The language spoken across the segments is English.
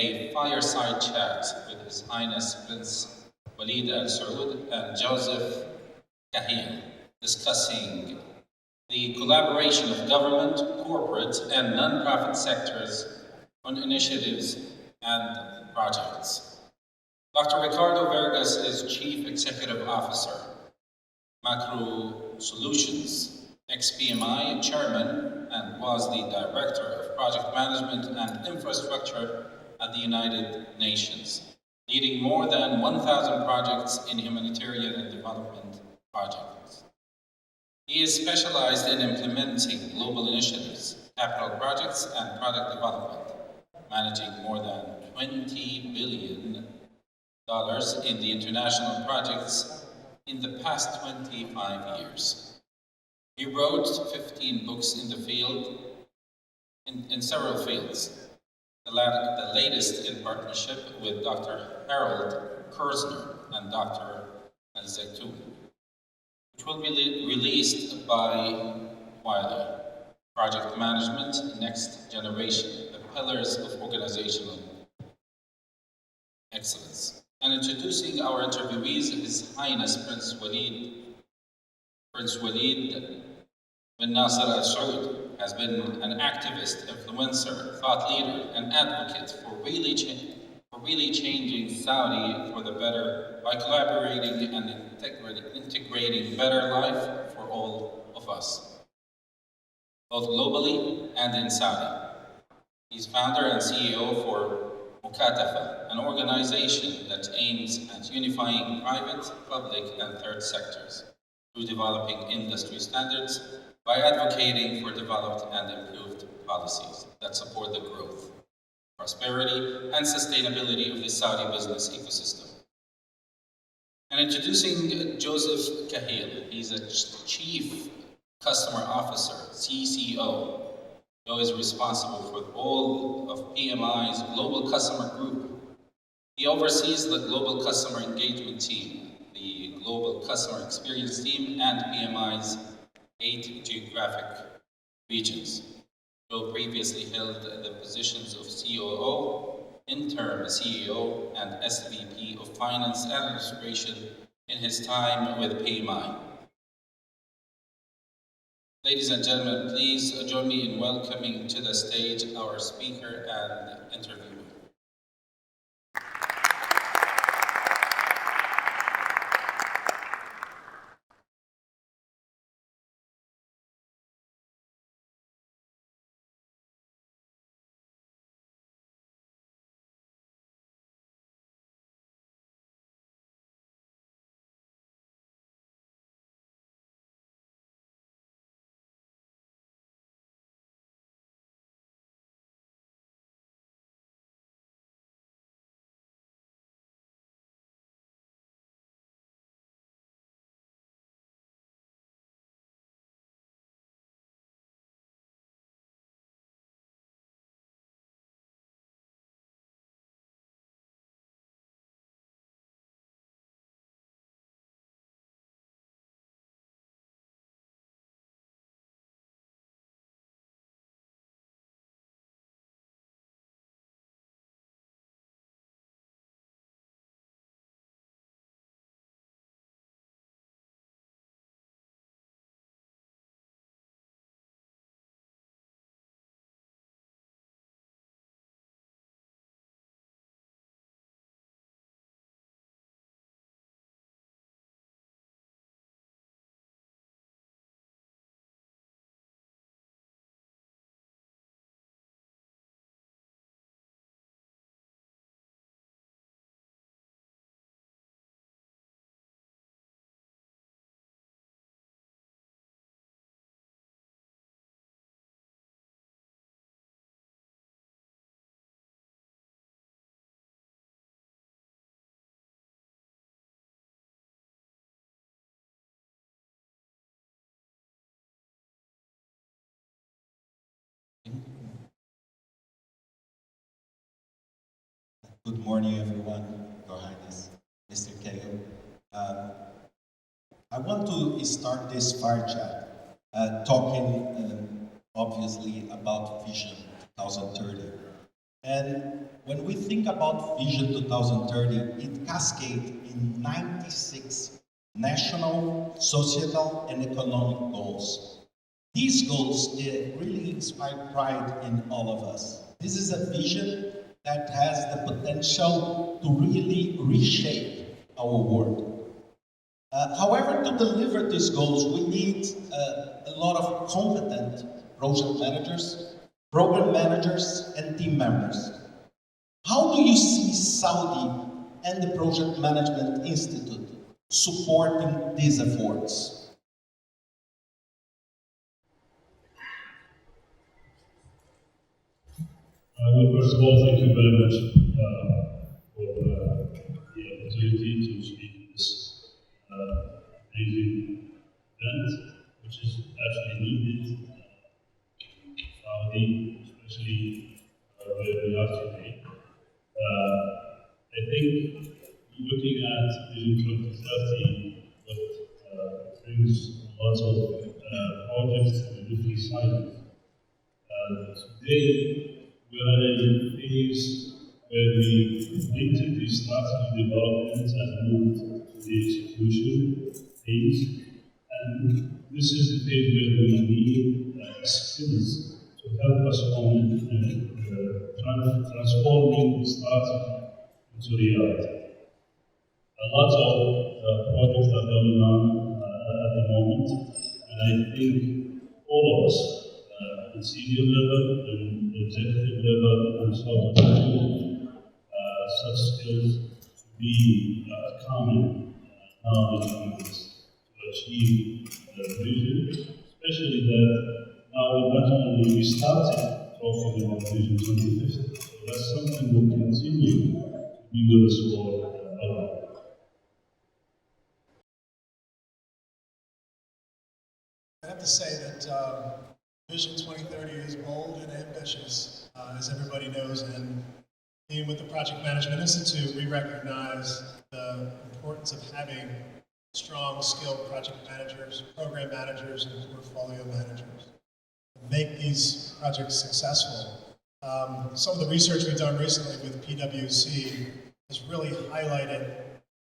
a fireside chat with His Highness Prince Walid Al Saud and Joseph Kahil, discussing the collaboration of government, corporate, and non-profit sectors on initiatives and projects. Dr. Ricardo Vargas is Chief Executive Officer, Macro Solutions, ex-PMI Chairman, and was the Director of Project Management and Infrastructure at the United Nations, leading more than 1,000 projects in humanitarian and development projects. He is specialized in implementing global initiatives, capital projects, and product development, managing more than $20 billion in the international projects in the past 25 years. He wrote 15 books in the field, in several fields, the latest in partnership with Dr. Harold Kerzner and Dr. Al Zaytoun, which will be released by Wiley. Project Management, Next Generation, the Pillars of Organizational Excellence. And introducing our interviewees, His Highness Prince Walid bin Nasser Al Saud has been an activist, influencer, thought leader, and advocate for really changing Saudi for the better by collaborating and integrating better life for all of us, both globally and in Saudi. He's founder and CEO for Mukatafa, an organization that aims at unifying private, public, and third sectors through developing industry standards by advocating for developed and improved policies that support the growth, prosperity, and sustainability of the Saudi business ecosystem. And introducing Joseph Kahil, he's a Chief Customer Officer, CCO. Joe is responsible for all of PMI's Global Customer Group. He oversees the Global Customer Engagement Team, the Global Customer Experience Team, and PMI's 8 geographic regions. Joe previously held the positions of COO, Interim CEO, and SVP of Finance and Administration in his time with PMI. Ladies and gentlemen, please join me in welcoming to the stage our speaker and interviewer. Good morning, everyone. Your Highness, Mr. Kahil. I want to start this fire chat talking obviously about Vision 2030. And when we think about Vision 2030, it cascades in 96 national, societal, and economic goals. These goals really inspire pride in all of us. This is a vision that has the potential to really reshape our world. However, to deliver these goals, we need a lot of competent project managers, program managers, and team members. How do you see Saudi and the Project Management Institute supporting these efforts? Well, first of all, thank you very much for the opportunity to speak at this amazing event, which is actually needed in Saudi, especially where we are today. I think looking at Vision 2030, what brings lots of projects to different sides. Today, we are in a phase where we completed the strategy development and moved to the execution phase. And this is the phase where we need skills to help us on transforming the strategy into reality. A lot of projects are going on at the moment, and I think all of us, at senior level, and executive level, and sort of such skills to be common knowledge on this to achieve the vision, especially that now not only we started talking about Vision 2050, so that's something we'll continue to be with us for a while. I have to say that Vision 2030 is bold and ambitious, as everybody knows, and being with the Project Management Institute, we recognize the importance of having strong, skilled project managers, program managers, and portfolio managers to make these projects successful. Some of the research we've done recently with PwC has really highlighted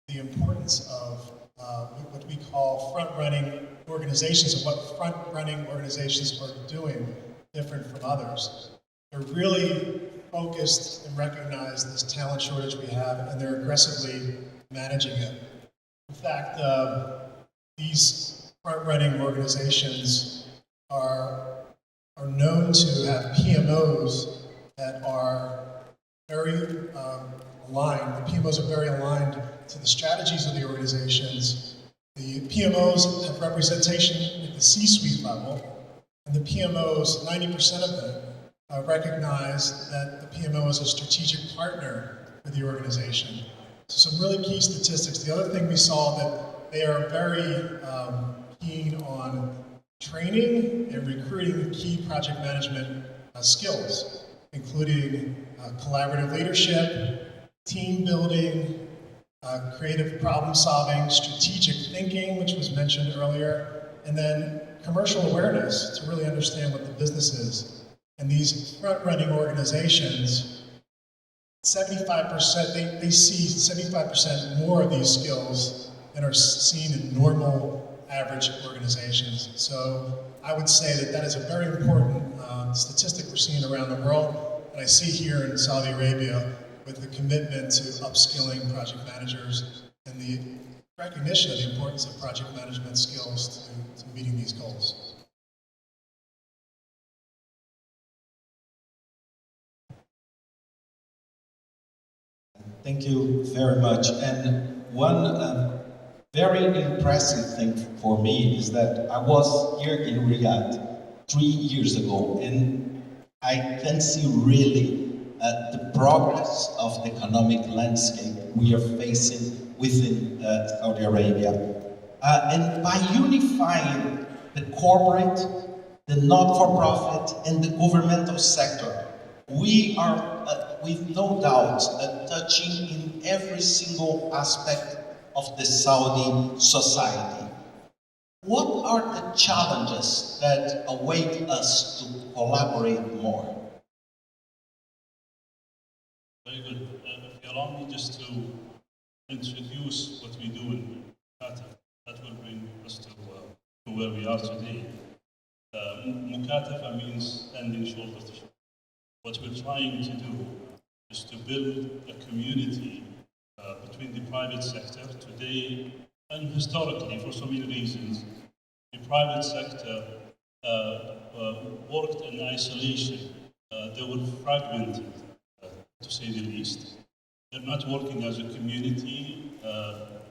the importance of what we call front-running organizations and what front-running organizations are doing different from others. They're really focused and recognize this talent shortage we have, and they're aggressively managing it. In fact, these front-running organizations are known to have PMOs that are very aligned. The PMOs are very aligned to the strategies of the organizations. The PMOs have representation at the C-suite level, and the PMOs, 90% of them, recognize that the PMO is a strategic partner for the organization. So some really key statistics. The other thing we saw that they are very keen on training and recruiting key project management skills, including collaborative leadership, team building, creative problem solving, strategic thinking, which was mentioned earlier, and then commercial awareness to really understand what the business is. And these front-running organizations, 75%, they see 75% more of these skills than are seen in normal average organizations. So I would say that that is a very important statistic we're seeing around the world, and I see here in Saudi Arabia with the commitment to upskilling project managers and the recognition of the importance of project management skills to meeting these goals. Thank you very much. And one very impressive thing for me is that I was here in Riyadh 3 years ago, and I can see really the progress of the economic landscape we are facing within Saudi Arabia. And by unifying the corporate, the not-for-profit, and the governmental sector, we are, with no doubt, touching in every single aspect of the Saudi society. What are the challenges that await us to collaborate more? Very good. If you allow me just to introduce what we do in Mukataf, that will bring us to where we are today. Mukatafa means standing shoulder to shoulder. What we're trying to do is to build a community between the private sector today and historically, for so many reasons. The private sector worked in isolation. They were fragmented, to say the least. They're not working as a community,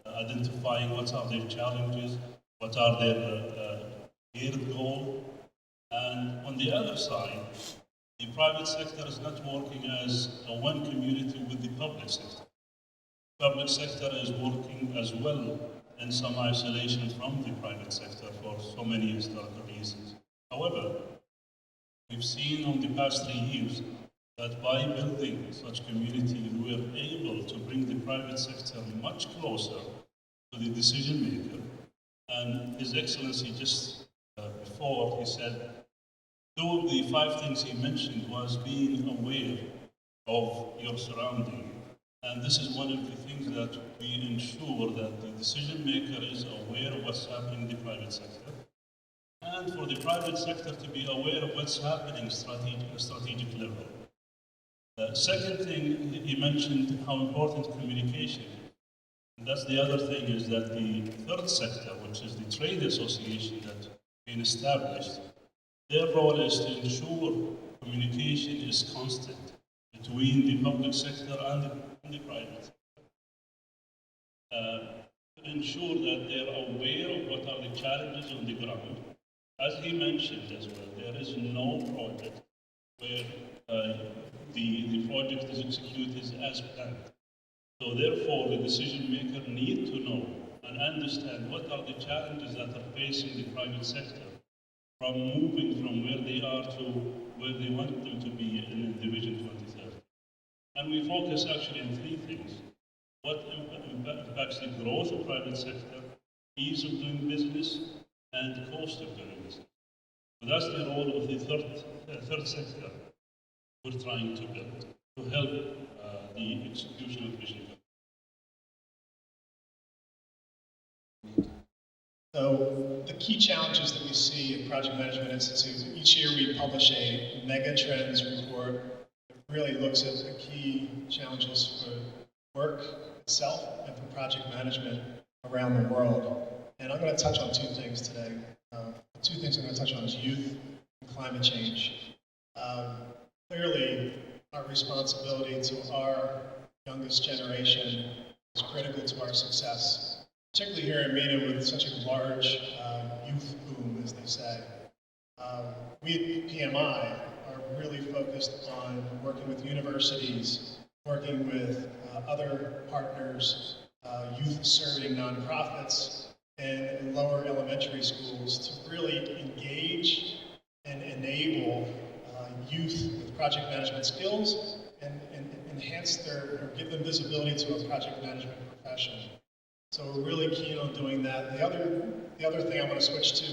identifying what are their challenges, what are their shared goals. And on the other side, the private sector is not working as a one community with the public sector. Public sector is working as well in some isolation from the private sector for so many historical reasons. However, we've seen on the past 3 years that by building such community, we are able to bring the private sector much closer to the decision maker. And His Excellency just before, he said, 2 of the 5 things he mentioned was being aware of your surrounding. And this is one of the things that we ensure that the decision maker is aware of what's happening in the private sector. And for the private sector to be aware of what's happening at strategic level. Second thing, he mentioned how important communication is. And that's the other thing, is that the third sector, which is the trade association that's been established, their role is to ensure communication is constant between the public sector and the private sector. To ensure that they're aware of what are the challenges on the ground. As he mentioned as well, there is no project where the project is executed as planned. So therefore, the decision maker need to know and understand what are the challenges that are facing the private sector from moving from where they are to where they want them to be in the Vision 2030. And we focus actually on 3 things. What impacts the growth of private sector, ease of doing business, and cost of doing business. So that's the role of the third sector we're trying to build to help the execution of Vision. So the key challenges that we see at Project Management Institute, each year we publish a mega trends report that really looks at the key challenges for work itself and for project management around the world. And I'm going to touch on 2 things today. The 2 things I'm going to touch on is youth and climate change. Clearly, our responsibility to our youngest generation is critical to our success, particularly here in MENA with such a large youth boom, as they say. We at PMI are really focused on working with universities, working with other partners, youth-serving nonprofits, and lower elementary schools to really engage and enable youth with project management skills and enhance or give them visibility to a project management profession. So we're really keen on doing that. The other thing I want to switch to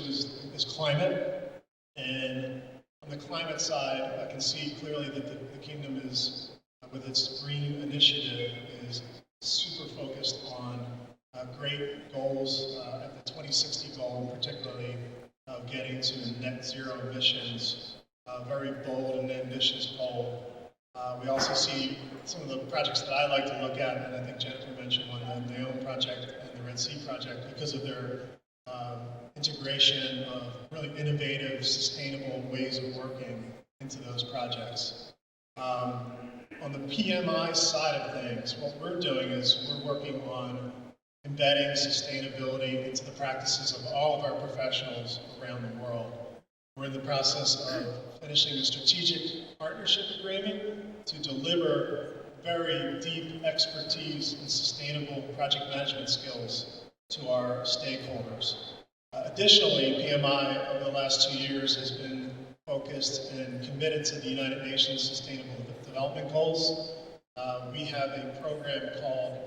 is climate. And on the climate side, I can see clearly that the kingdom is, with its green initiative, is super focused on great goals at the 2060 goal, particularly getting to net zero emissions, very bold and ambitious goal. We also see some of the projects that I like to look at, and I think Jennifer mentioned one, the NEOM project and the Red Sea project, because of their integration of really innovative, sustainable ways of working into those projects. On the PMI side of things, what we're doing is we're working on embedding sustainability into the practices of all of our professionals around the world. We're in the process of finishing a strategic partnership agreement to deliver very deep expertise in sustainable project management skills to our stakeholders. Additionally, PMI over the last 2 years has been focused and committed to the United Nations Sustainable Development Goals. We have a program called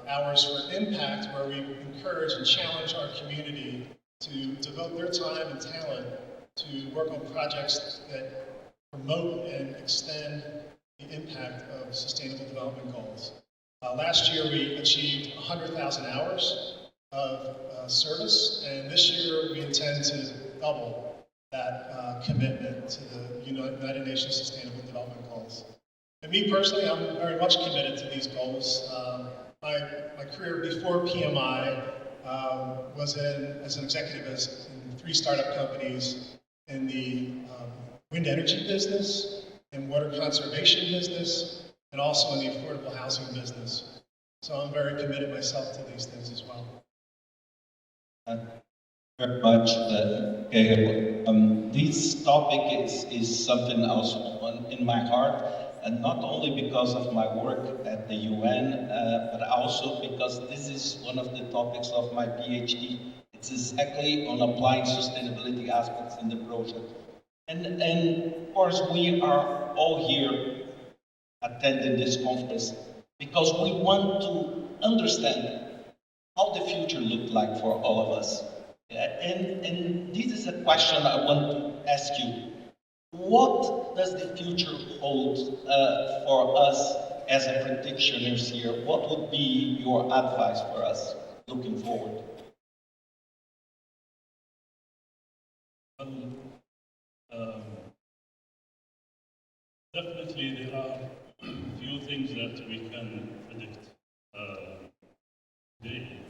Hours for Impact, where we encourage and challenge our community to devote their time and talent to work on projects that promote and extend the impact of Sustainable Development Goals. Last year we achieved 100,000 hours of service, and this year we intend to double that commitment to the United Nations Sustainable Development Goals. And me personally, I'm very much committed to these goals. My career before PMI was as an executive in 3 startup companies in the wind energy business, in water conservation business, and also in the affordable housing business. So I'm very committed myself to these things as well. Very much, Gail. This topic is something also in my heart, and not only because of my work at the UN, but also because this is one of the topics of my PhD. It's exactly on applying sustainability aspects in the project. And of course, we are all here attending this conference because we want to understand how the future looked like for all of us. And this is a question I want to ask you. What does the future hold for us as a practitioners here? What would be your advice for us looking forward? Definitely there are few things that we can predict today.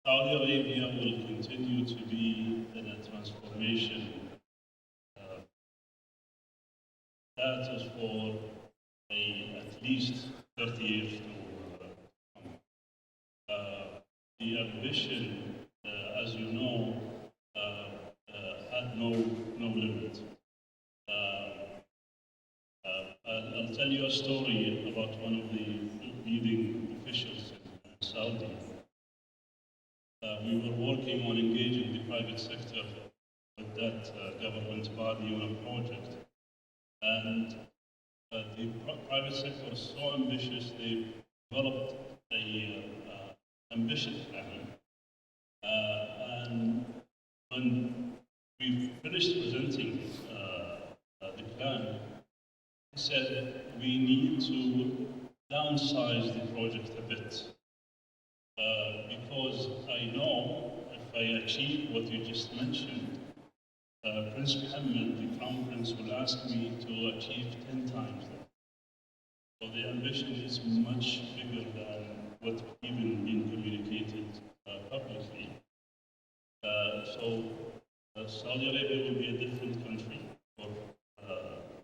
Saudi Arabia will continue to be in a transformation that is for at least 30 years to come. The ambition, as you know, had no limit. I'll tell you a story about one of the leading officials in Saudi. We were working on engaging the private sector with that government body on a project. And the private sector was so ambitious, they developed an ambitious plan. And when we finished presenting the plan, he said we need to downsize the project a bit. Because I know if I achieve what you just mentioned, Prince Mohammed, the Crown Prince, will ask me to achieve 10 times that. So the ambition is much bigger than what's even been communicated publicly. So Saudi Arabia will be a different country for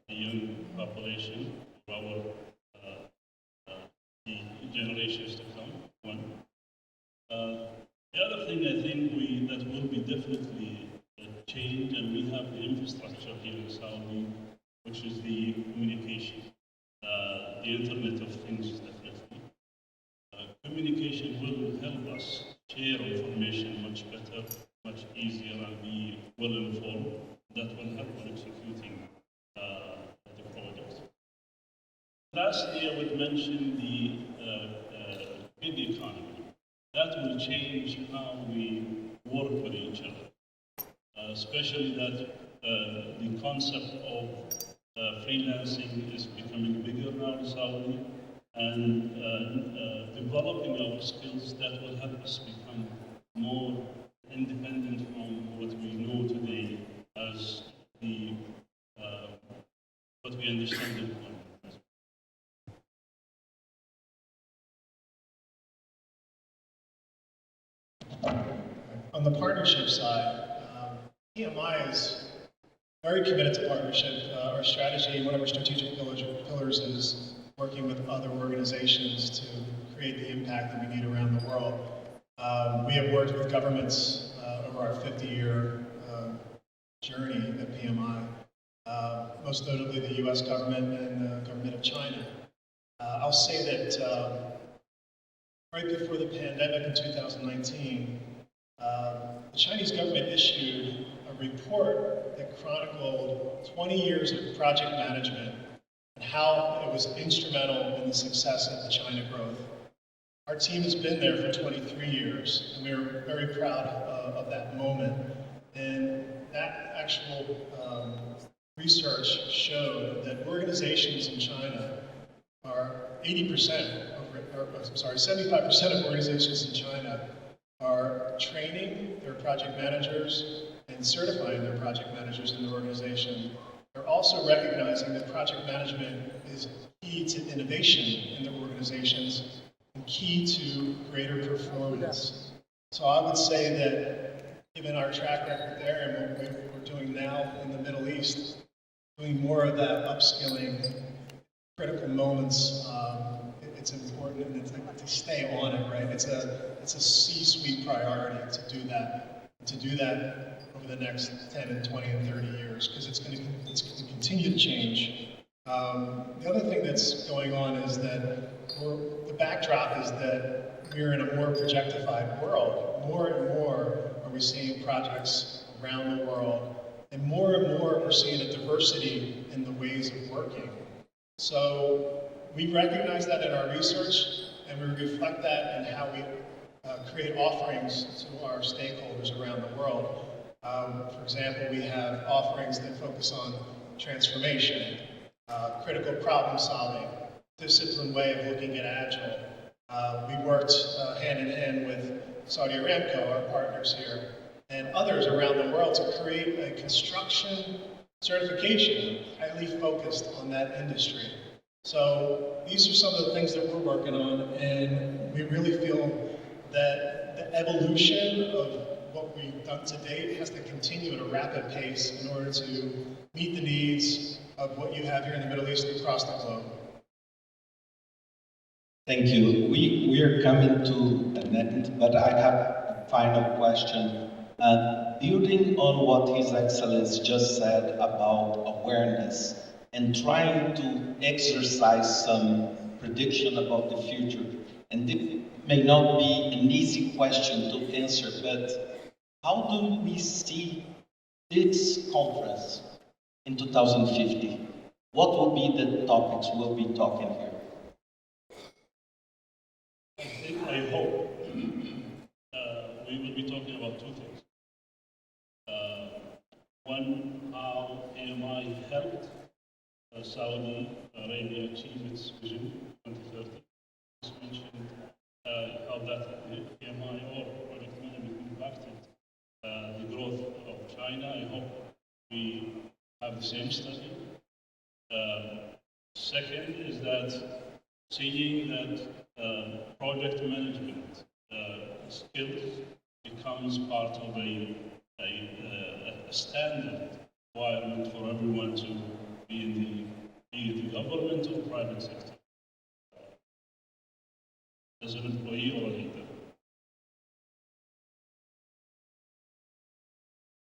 the young population, for our the generations to come. One. The other thing I think that will be definitely change, and we have the infrastructure here in Saudi, which is the communication, the Internet of Things, definitely. Communication will help us share information much better, much easier, and be well informed. That will help in executing the project. Lastly, I would mention the gig economy. That will change how we work with each other, especially that the concept of freelancing is becoming bigger now in Saudi, and developing our skills that will help us become more independent from what we know today as the what we understand employment. On the partnership side, PMI is very committed to partnership. Our strategy, one of our strategic pillars is working with other organizations to create the impact that we need around the world. We have worked with governments over our 50-year journey at PMI, most notably the US government and the government of China. I'll say that right before the pandemic in 2019, the Chinese government issued a report that chronicled 20 years of project management and how it was instrumental in the success of the China growth. Our team has been there for 23 years, and we are very proud of that moment. And that actual research showed that organizations in China are 75% of organizations in China are training their project managers and certifying their project managers in the organization. They're also recognizing that project management is key to innovation in their organizations and key to greater performance. So I would say that given our track record there and what we're doing now in the Middle East, doing more of that upskilling, critical moments, it's important and it's to stay on it, right? It's a C-suite priority to do that over the next 10 and 20 and 30 years, because it's going to continue to change. The other thing that's going on is that the backdrop is that we're in a more projectified world. More and more are we seeing projects around the world, and more we're seeing a diversity in the ways of working. So we recognize that in our research, and we reflect that in how we create offerings to our stakeholders around the world. For example, we have offerings that focus on transformation, critical problem solving, disciplined way of looking at Agile. We worked hand in hand with Saudi Aramco, our partners here, and others around the world to create a construction certification highly focused on that industry. So these are some of the things that we're working on, and we really feel that the evolution of what we've done to date has to continue at a rapid pace in order to meet the needs of what you have here in the Middle East and across the globe. Thank you. We are coming to an end, but I have a final question. Building on what His Excellency just said about awareness and trying to exercise some prediction about the future, and it may not be an easy question to answer, but how do we see this conference in 2050? What will be the topics we'll be talking here? I hope we will be talking about two things. One, how AMI helped Saudi Arabia achieve its vision 2030. Just mentioned how that AMI or project management impacted the growth of China. I hope we have the same study. Second is that seeing that project management skills becomes part of a standard requirement for everyone to be in either the government or private sector, as an employee or a leader.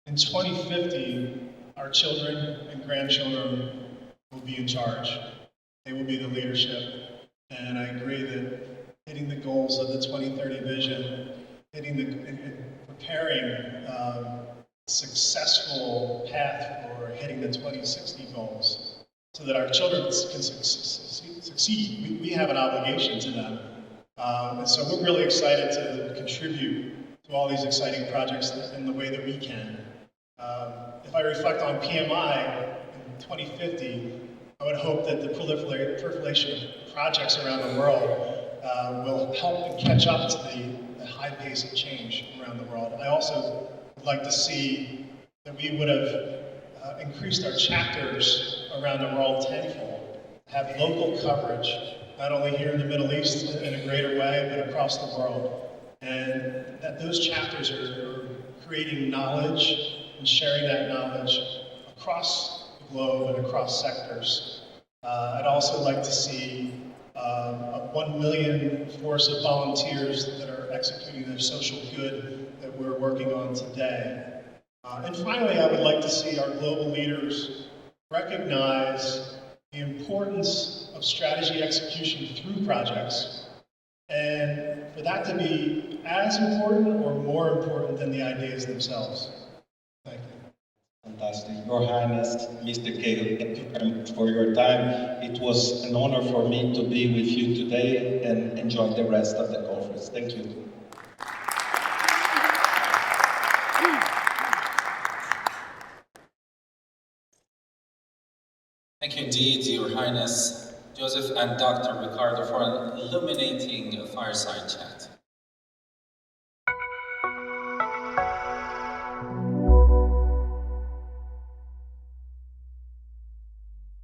In 2050, our children and grandchildren will be in charge. They will be the leadership. And I agree that hitting the goals of the 2030 vision, and preparing successful path for hitting the 2060 goals so that our children can succeed. We have an obligation to them. And so we're really excited to contribute to all these exciting projects in the way that we can. If I reflect on PMI in 2050, I would hope that the proliferation of projects around the world will help and catch up to the high pace of change around the world. I also would like to see that we would have increased our chapters around the world tenfold, have local coverage, not only here in the Middle East in a greater way, but across the world. And that those chapters are creating knowledge and sharing that knowledge across the globe and across sectors. I'd also like to see a 1 million force of volunteers that are executing their social good that we're working on today. And finally, I would like to see our global leaders recognize the importance of strategy execution through projects, and for that to be as important or more important than the ideas themselves. Thank you. Fantastic. Your Highness, Mr. Cahill, thank you very much for your time. It was an honor for me to be with you today and enjoy the rest of the conference. Thank you. Thank you indeed, Your Highness Joseph and Dr. Ricardo, for an illuminating fireside chat.